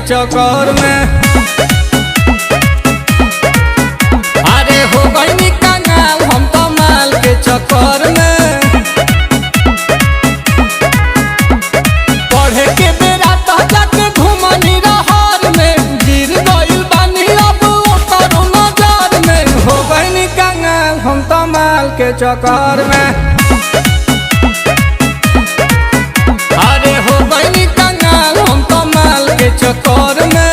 चक्कर में। अरे हो गई कंगाल हम तो माल के चक्कर में। पढ़े के बेरा तो जाके घूमनी रहर में, गिर गइल बानी अब ओकर नजर में। हो गई कंगाल हम तो माल के चक्कर में। अरे हो गई कंगाल हम तो माल के चक्कर में।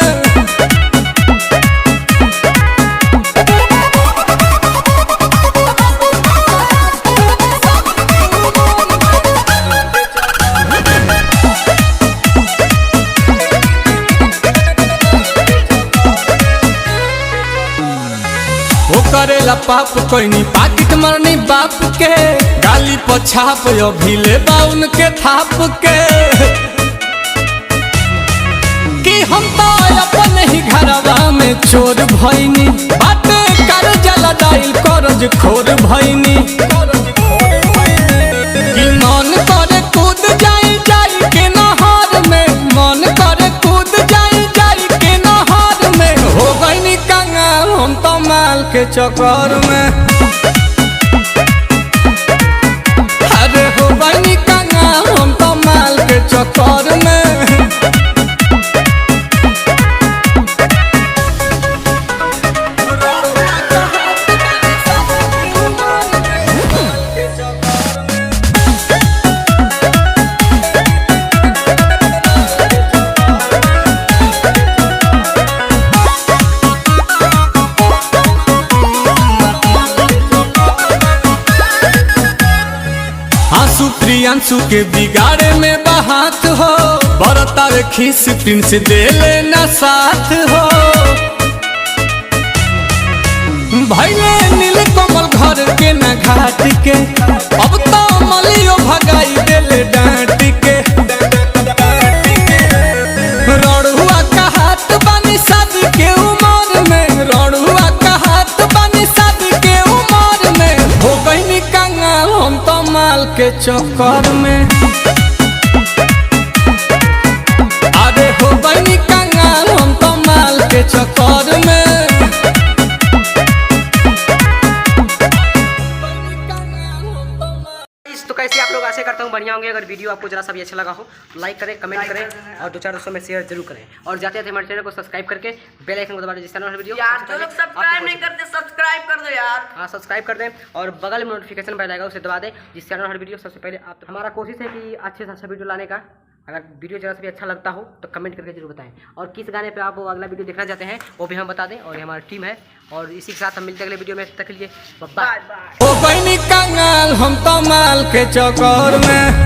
करेला पाप कोई पाकिट मरनी बाप के, गाली पछाप अभिले बाउन के थाप के। कि हम तो अपन ही घरवा में चोर भइनी, बाटे कर जला दाइल करज खोर भइनी। कि मन करे कूद जाई जाई के नहर में, मन करे कूद जाई जाई के नहर में। हो गई कंगाल हम तो माल के चक्कर में। अरे हो गई कंगाल हम तो माल के चक्कर में। प्रियांशु के बिगाड़े में बहात हो, बरतावे खीस प्रिंस दे लेना साथ हो। भैले नील कमल घर के न घाट के, अब तो मलियो भगाई देले डांट के। रड़ुआ का हाथ बानी शादी के उमर में, रड़ुआ का हाथ बानी शादी के उमर में। हो गई कंगाल हम तो माल के चक्कर में। अरे हो गई कंगाल हम तो माल के चक्कर में। तो कैसे आप लोग आशा करता हूँ बढ़िया होंगे। अगर वीडियो आपको जरा सा भी अच्छा लगा हो तो लाइक करें, कमेंट करें और 2-4 दोस्तों में शेयर जरूर करें। और जाते जाते हमारे चैनल को सब्सक्राइब करके बेल आइकन को दबा दें, जिस तरह वीडियो यार जो लोग सब्सक्राइब नहीं करते सब्सक्राइब कर दो यार। हाँ सब्सक्राइब कर दें और बगल में नोटिफिकेशन बेल आएगा उसे दबा दें, जिस चैनल हर वीडियो सबसे पहले आप। हमारा कोशिश है कि अच्छे से अच्छा वीडियो लाने का। अगर वीडियो जरा सा भी अच्छा लगता हो तो कमेंट करके जरूर बताएं। और किस गाने पे आप अगला वीडियो देखना चाहते हैं वो भी हम बता दें। और ये हमारी टीम है और इसी के साथ हम मिलते हैं अगले वीडियो में। तब तक के लिए बाय बाय। हो गई कंगाल हम तो माल के चक्कर में।